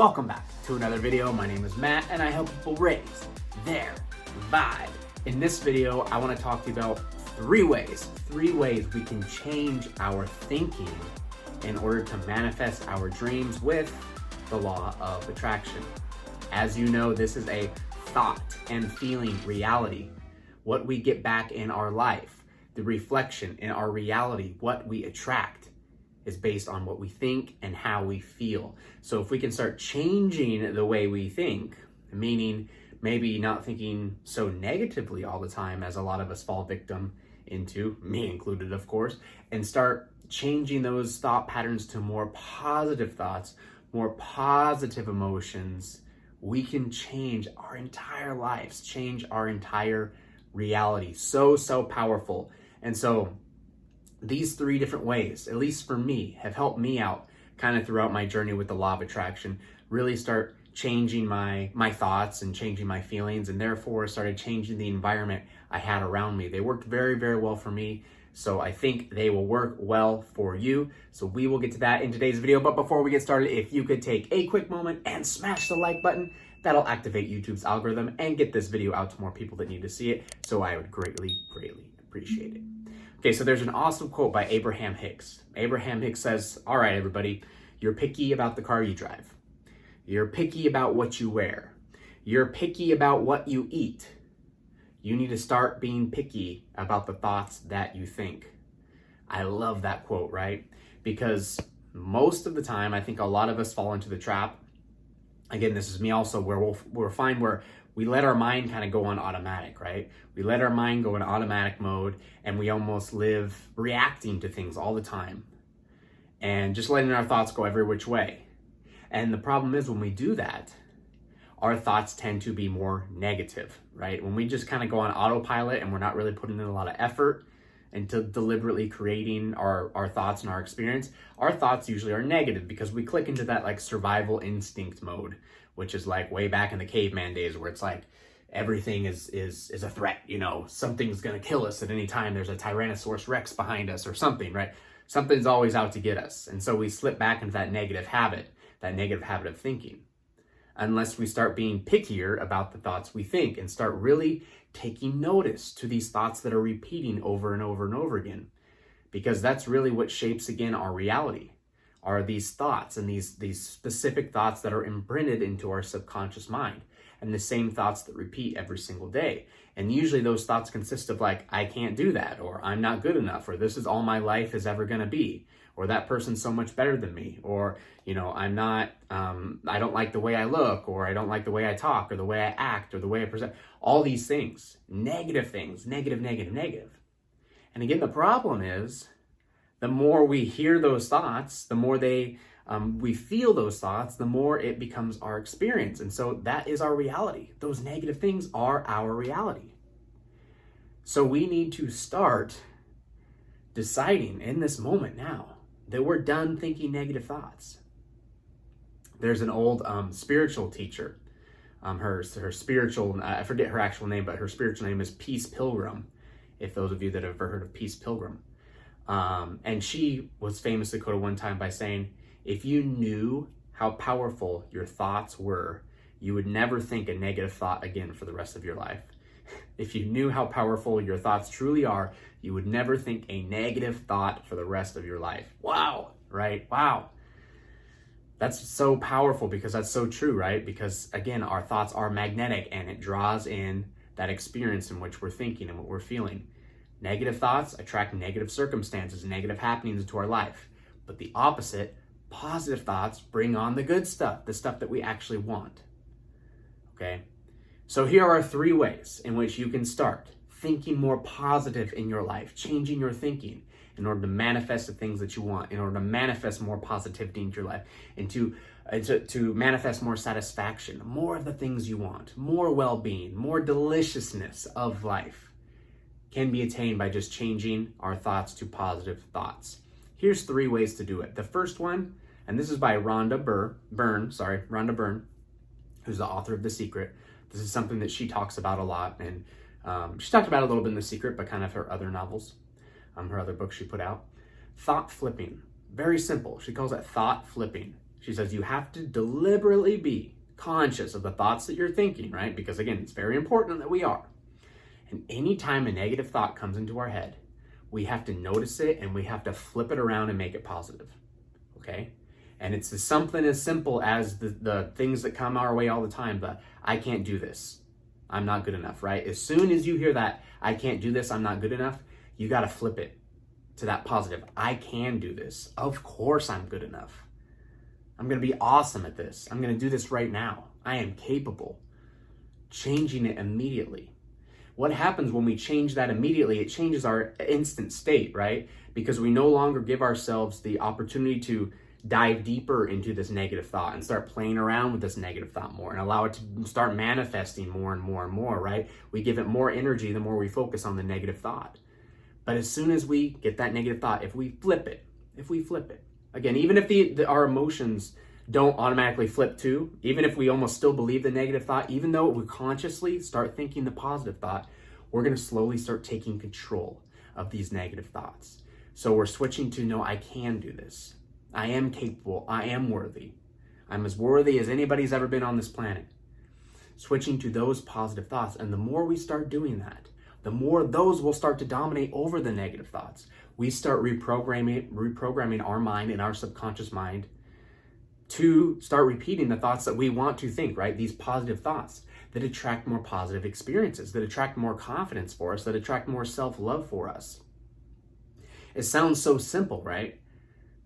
Welcome back to another video. My name is Matt and I help people raise their vibe. In this video, I want to talk to you about three ways we can change our thinking in order to manifest our dreams with the law of attraction. As you know, this is a thought and feeling reality. What we get back in our life, the reflection in our reality, what we attract, is based on what we think and how we feel. So if we can start changing the way we think, meaning maybe not thinking so negatively all the time as a lot of us fall victim into, me included of course, and start changing those thought patterns to more positive thoughts, more positive emotions, we can change our entire lives, change our entire reality. So powerful. And so these three different ways, at least for me, have helped me out kind of throughout my journey with the law of attraction, really start changing my thoughts and changing my feelings, and therefore started changing the environment I had around me. They worked very well for me, so I think they will work well for you. So we will get to that in today's video. But before we get started, if you could take a quick moment and smash the like button, that'll activate YouTube's algorithm and get this video out to more people that need to see it. So I would greatly appreciate it. Okay, so there's an awesome quote by Abraham Hicks. Abraham Hicks says, all right, everybody, you're picky about the car you drive. You're picky about what you wear. You're picky about what you eat. You need to start being picky about the thoughts that you think. I love that quote, right? Because most of the time, I think a lot of us fall into the trap. Again, this is me also, where we'll find where we let our mind kind of go on automatic, right? We let our mind go in automatic mode and we almost live reacting to things all the time and just letting our thoughts go every which way. And the problem is when we do that, our thoughts tend to be more negative, right? When we just kind of go on autopilot and we're not really putting in a lot of effort into deliberately creating our thoughts and our experience, our thoughts usually are negative because we click into that like survival instinct mode, which is like way back in the caveman days where it's like everything is a threat, you know, something's gonna kill us at any time. There's a Tyrannosaurus Rex behind us or something, right? Something's always out to get us. And so we slip back into that negative habit of thinking, unless we start being pickier about the thoughts we think and start really taking notice to these thoughts that are repeating over and over again. Because that's really what shapes, again, our reality, are these thoughts and these specific thoughts that are imprinted into our subconscious mind, and the same thoughts that repeat every single day. And usually those thoughts consist of like, I can't do that, or I'm not good enough, or this is all my life is ever gonna be, or that person's so much better than me, or, you know, I'm not, I don't like the way I look, or I don't like the way I talk, or the way I act, or the way I present. All these things, negative things, negative. And again, the problem is, the more we hear those thoughts, the more we feel those thoughts, the more it becomes our experience. And so that is our reality. Those negative things are our reality. So we need to start deciding in this moment now that we're done thinking negative thoughts. There's an old spiritual teacher. Her spiritual, I forget her actual name, but her spiritual name is Peace Pilgrim, if those of you that have ever heard of Peace Pilgrim. And she was famously quoted one time by saying, if you knew how powerful your thoughts were, you would never think a negative thought again for the rest of your life. If you knew how powerful your thoughts truly are, you would never think a negative thought for the rest of your life. Wow, right? Wow. That's so powerful because that's so true, right? Because again, our thoughts are magnetic and it draws in that experience in which we're thinking and what we're feeling. Negative thoughts attract negative circumstances, negative happenings into our life. But the opposite, positive thoughts bring on the good stuff, the stuff that we actually want. Okay? So here are three ways in which you can start thinking more positive in your life, changing your thinking in order to manifest the things that you want, in order to manifest more positivity into your life, and to manifest more satisfaction, more of the things you want, more well-being, more deliciousness of life can be attained by just changing our thoughts to positive thoughts. Here's three ways to do it. The first one, and this is by Rhonda Byrne, who's the author of The Secret. This is something that she talks about a lot, and she talked about it a little bit in The Secret, but kind of her other novels, her other books she put out. Thought flipping, very simple. She calls it thought flipping. She says you have to deliberately be conscious of the thoughts that you're thinking, right? Because again, it's very important that we are. And anytime a negative thought comes into our head, we have to notice it and we have to flip it around and make it positive, okay? And it's something as simple as the things that come our way all the time, the I can't do this, I'm not good enough, right? As soon as you hear that, I can't do this, I'm not good enough, you got to flip it to that positive. I can do this. Of course I'm good enough. I'm going to be awesome at this. I'm going to do this right now. I am capable. Changing it immediately. What happens when we change that immediately? It changes our instant state, right? Because we no longer give ourselves the opportunity to dive deeper into this negative thought and start playing around with this negative thought more and allow it to start manifesting more and more and more, right? We give it more energy the more we focus on the negative thought. But as soon as we get that negative thought, if we flip it, again, even if our emotions don't automatically flip too, even if we almost still believe the negative thought, even though we consciously start thinking the positive thought, we're going to slowly start taking control of these negative thoughts. So we're switching to, no, I can do this. I am capable. I am worthy. I'm as worthy as anybody's ever been on this planet. Switching to those positive thoughts. And the more we start doing that, the more those will start to dominate over the negative thoughts. We start reprogramming our mind and our subconscious mind to start repeating the thoughts that we want to think, right? These positive thoughts that attract more positive experiences, that attract more confidence for us, that attract more self-love for us. It sounds so simple, right?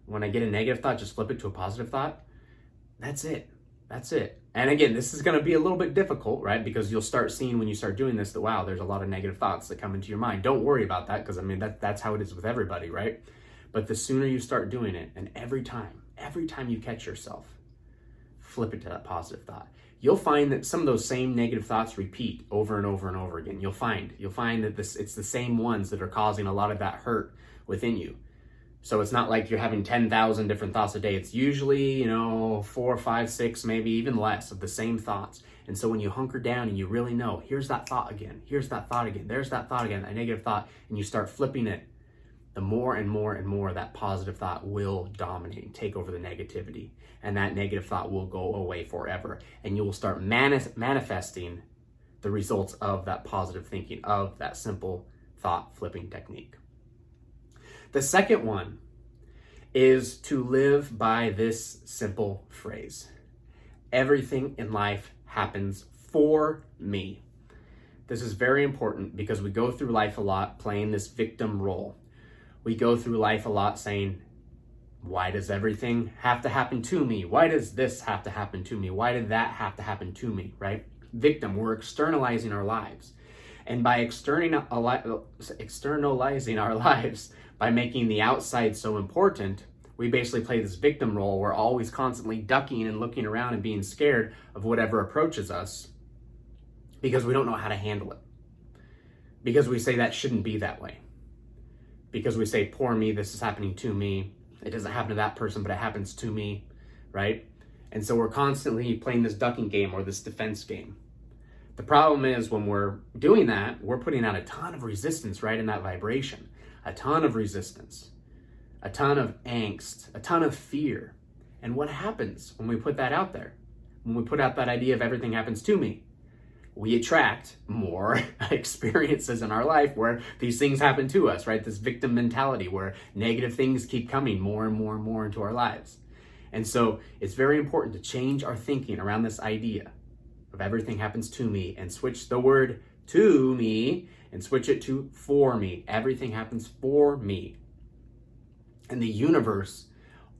When I get a negative thought, just flip it to a positive thought. That's it. And again, this is going to be a little bit difficult, right? Because you'll start seeing when you start doing this that, wow, there's a lot of negative thoughts that come into your mind. Don't worry about that, because I mean, that's how it is with everybody, right? But the sooner you start doing it, and every time you catch yourself, flip it to that positive thought. You'll find that some of those same negative thoughts repeat over and over and over again. You'll find that it's the same ones that are causing a lot of that hurt within you. So it's not like you're having 10,000 different thoughts a day. It's usually, 4, 5, 6, maybe even less of the same thoughts. And so when you hunker down and you really know, here's that thought again, there's that thought again, that negative thought, and you start flipping it, the more and more and more that positive thought will dominate and take over the negativity. And that negative thought will go away forever. And you will start manifesting the results of that positive thinking, of that simple thought flipping technique. The second one is to live by this simple phrase. Everything in life happens for me. This is very important because we go through life a lot playing this victim role. We go through life a lot saying, why does everything have to happen to me? Why does this have to happen to me? Why did that have to happen to me, right? Victim, we're externalizing our lives. And by externalizing our lives, by making the outside so important, we basically play this victim role. We're always constantly ducking and looking around and being scared of whatever approaches us because we don't know how to handle it. Because we say that shouldn't be that way. Because we say, poor me, this is happening to me. It doesn't happen to that person, but it happens to me, right? And so we're constantly playing this ducking game or this defense game. The problem is when we're doing that, we're putting out a ton of resistance right in that vibration. A ton of resistance, a ton of angst, a ton of fear. And what happens when we put that out there? When we put out that idea of everything happens to me, we attract more experiences in our life where these things happen to us, right? This victim mentality where negative things keep coming more and more and more into our lives. And so it's very important to change our thinking around this idea of everything happens to me and switch the word to me and switch it to for me. Everything happens for me. And the universe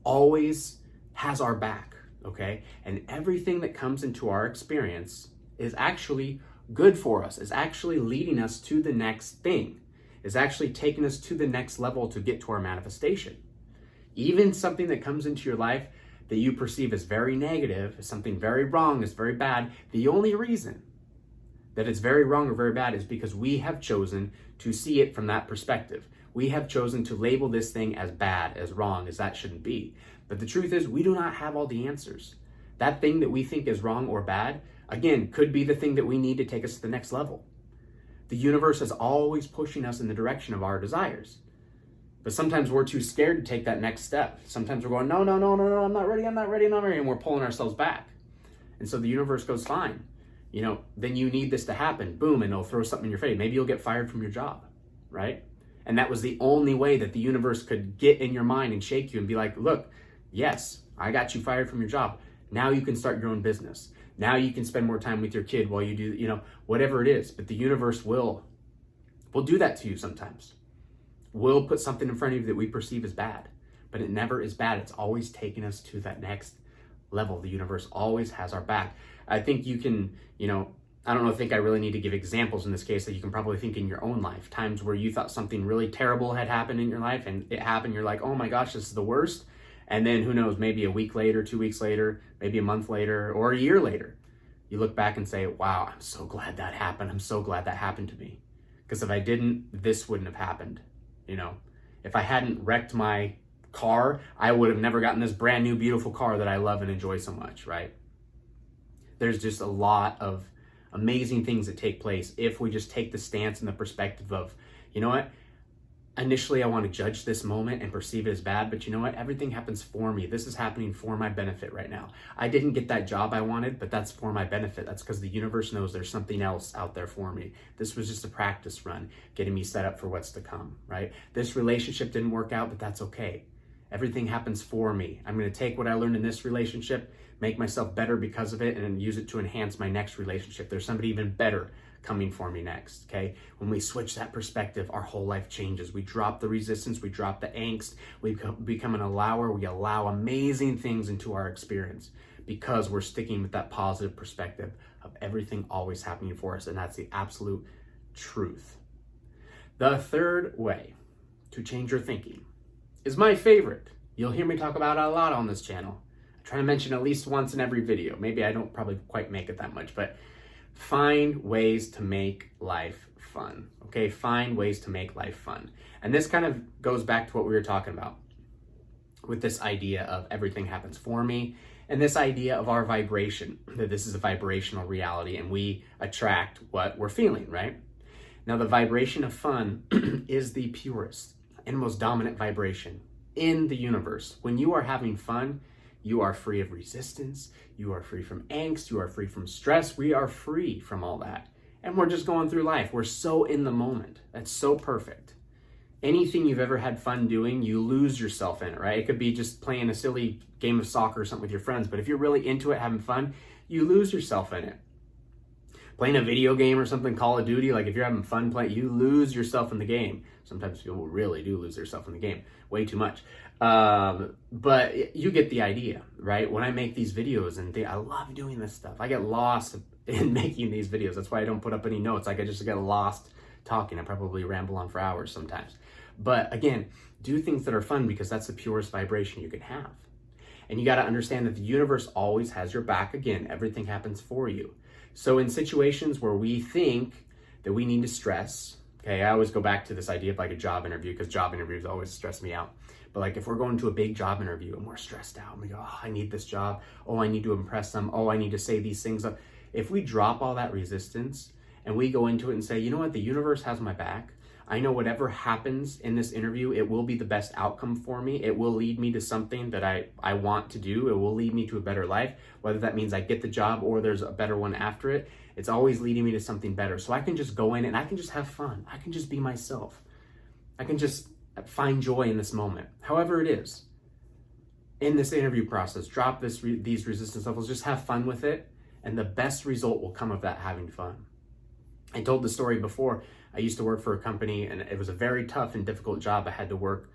always has our back, okay? And everything that comes into our experience is actually good for us, is actually leading us to the next thing, is actually taking us to the next level to get to our manifestation. Even something that comes into your life that you perceive as very negative, as something very wrong, as very bad, the only reason that it's very wrong or very bad is because we have chosen to see it from that perspective. We have chosen to label this thing as bad, as wrong, as that shouldn't be. But the truth is, we do not have all the answers. That thing that we think is wrong or bad, again, could be the thing that we need to take us to the next level. The universe is always pushing us in the direction of our desires. But sometimes we're too scared to take that next step. Sometimes we're going, no, I'm not ready, and we're pulling ourselves back. And so the universe goes, fine, then you need this to happen, boom, and it'll throw something in your face. Maybe you'll get fired from your job, right? And that was the only way that the universe could get in your mind and shake you and be like, look, yes, I got you fired from your job. Now you can start your own business. Now you can spend more time with your kid while you do, whatever it is. But the universe will do that to you sometimes. We'll put something in front of you that we perceive as bad, but it never is bad. It's always taking us to that next level. The universe always has our back. I think you can, I don't think I really need to give examples in this case, that you can probably think in your own life, times where you thought something really terrible had happened in your life and it happened. You're like, oh my gosh, this is the worst. And then who knows, maybe a week later, 2 weeks later, maybe a month later, or a year later, you look back and say, wow, I'm so glad that happened. I'm so glad that happened to me. Because if I didn't, this wouldn't have happened. If I hadn't wrecked my car, I would have never gotten this brand new, beautiful car that I love and enjoy so much, right? There's just a lot of amazing things that take place if we just take the stance and the perspective of, you know what? Initially, I want to judge this moment and perceive it as bad, but you know what? Everything happens for me. This is happening for my benefit right now. I didn't get that job I wanted, but that's for my benefit. That's because the universe knows there's something else out there for me. This was just a practice run, getting me set up for what's to come, right? This relationship didn't work out, but that's okay. Everything happens for me. I'm going to take what I learned in this relationship, make myself better because of it, and then use it to enhance my next relationship. There's somebody even better coming for me next, okay? When we switch that perspective, our whole life changes. We drop the resistance, we drop the angst, we become an allower, we allow amazing things into our experience because we're sticking with that positive perspective of everything always happening for us, and that's the absolute truth. The third way to change your thinking is my favorite. You'll hear me talk about it a lot on this channel. I try to mention at least once in every video. Maybe I don't probably quite make it that much, but find ways to make life fun, okay? Find ways to make life fun. And this kind of goes back to what we were talking about with this idea of everything happens for me, and this idea of our vibration, that this is a vibrational reality and we attract what we're feeling, right? Now, the vibration of fun is the purest and most dominant vibration in the universe. When you are having fun, you are free of resistance, you are free from angst, you are free from stress, we are free from all that. And we're just going through life. We're so in the moment. That's so perfect. Anything you've ever had fun doing, you lose yourself in it, right? It could be just playing a silly game of soccer or something with your friends, but if you're really into it, having fun, you lose yourself in it. Playing a video game or something, Call of Duty, like if you're having fun playing, you lose yourself in the game. Sometimes people really do lose themselves in the game, way too much. But you get the idea, right? When I make these videos and I love doing this stuff. I get lost in making these videos. That's why I don't put up any notes. Like I just get lost talking. I probably ramble on for hours sometimes. But again, do things that are fun because that's the purest vibration you can have. And you got to understand that the universe always has your back. Again, everything happens for you. So in situations where we think that we need to stress, okay, I always go back to this idea of like a job interview because job interviews always stress me out. But like if we're going to a big job interview and we're stressed out and we go, oh, I need this job. Oh, I need to impress them. Oh, I need to say these things. If we drop all that resistance and we go into it and say, you know what, the universe has my back. I know whatever happens in this interview, it will be the best outcome for me. It will lead me to something that I want to do. It will lead me to a better life, whether that means I get the job or there's a better one after it. It's always leading me to something better. So I can just go in and I can just have fun. I can just be myself. I can just find joy in this moment, however it is. In this interview process, drop these resistance levels, just have fun with it, and the best result will come of that having fun. I told the story before. I used to work for a company and it was a very tough and difficult job. I had to work,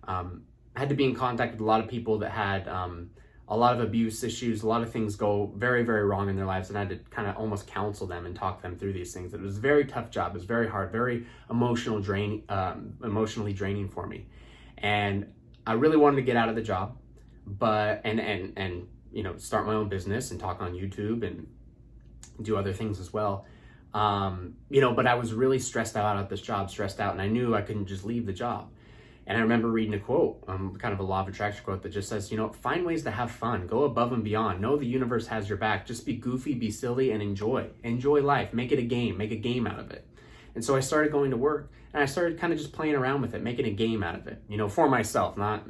I had to be in contact with a lot of people that had a lot of abuse issues, a lot of things go very, very wrong in their lives, and I had to kind of almost counsel them and talk them through these things. It was a very tough job. It was very hard, very emotionally draining for me. And I really wanted to get out of the job, but, and you know, start my own business and talk on YouTube and do other things as well. You know, but I was really stressed out at this job, and I knew I couldn't just leave the job. And I remember reading a quote, kind of a law of attraction quote that just says, you know, find ways to have fun, go above and beyond, know the universe has your back, just be goofy, be silly, and enjoy life, make it a game out of it. And so I started going to work and I started kind of just playing around with it, making a game out of it, you know, for myself, not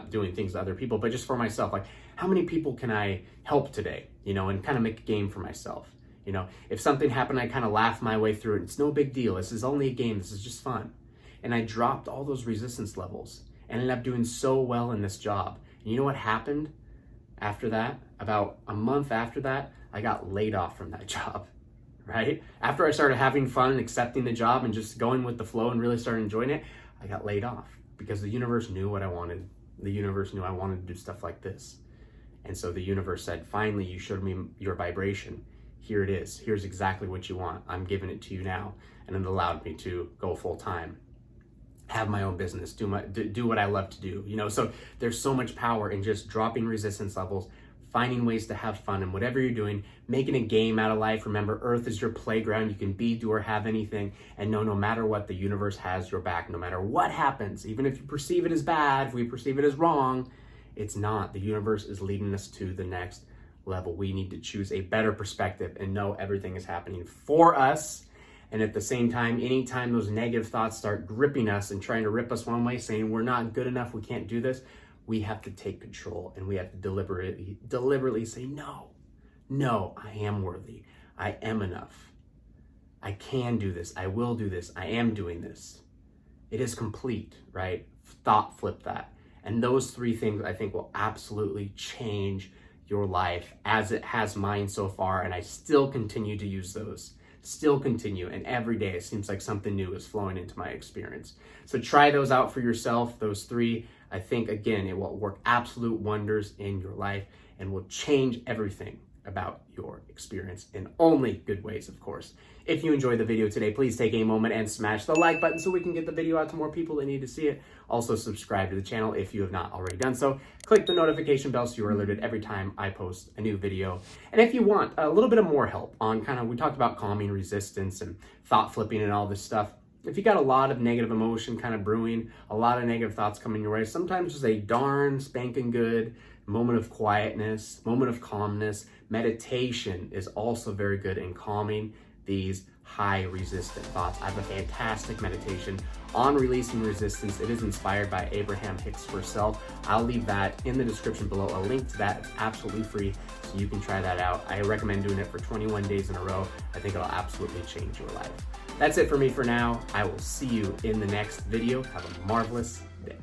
doing things to other people, but just for myself. Like, how many people can I help today, you know, and kind of make a game for myself. You know, if something happened, I kind of laugh my way through it. It's no big deal. This is only a game. This is just fun. And I dropped all those resistance levels and ended up doing so well in this job. And you know what happened after that? About a month after that, I got laid off from that job, right? After I started having fun and accepting the job and just going with the flow and really started enjoying it, I got laid off because the universe knew what I wanted. The universe knew I wanted to do stuff like this. And so the universe said, finally, you showed me your vibration. Here it is. Here's exactly what you want. I'm giving it to you now. And it allowed me to go full time, have my own business, do what I love to do. You know, so there's so much power in just dropping resistance levels, finding ways to have fun in whatever you're doing, making a game out of life. Remember, Earth is your playground. You can be, do, or have anything. And no matter what, the universe has your back. No matter what happens, even if you perceive it as bad, if we perceive it as wrong, it's not. The universe is leading us to the next level. We need to choose a better perspective and know everything is happening for us. And at the same time, anytime those negative thoughts start gripping us and trying to rip us one way, saying we're not good enough, we can't do this, we have to take control and we have to deliberately say, no, I am worthy. I am enough. I can do this. I will do this. I am doing this. It is complete, right? Thought flip that. And those three things I think will absolutely change your life as it has mine so far. And I still continue to use those. Still continue, and every day it seems like something new is flowing into my experience. So try those out for yourself, those three. I think, again, it will work absolute wonders in your life and will change everything about your experience in only good ways, of course. If you enjoyed the video today, please take a moment and smash the like button so we can get the video out to more people that need to see it. Also, subscribe to the channel if you have not already done so. Click the notification bell so you are alerted every time I post a new video. And if you want a little bit of more help on we talked about calming resistance and thought flipping and all this stuff. If you got a lot of negative emotion kind of brewing, a lot of negative thoughts coming your way, sometimes just a darn spanking good moment of quietness, moment of calmness. Meditation is also very good in calming these high resistant thoughts. I have a fantastic meditation on releasing resistance. It is inspired by Abraham Hicks herself. I'll leave that in the description below, a link to that. It's absolutely free, so you can try that out. I recommend doing it for 21 days in a row. I think it'll absolutely change your life. That's it for me for now. I will see you in the next video. Have a marvelous day.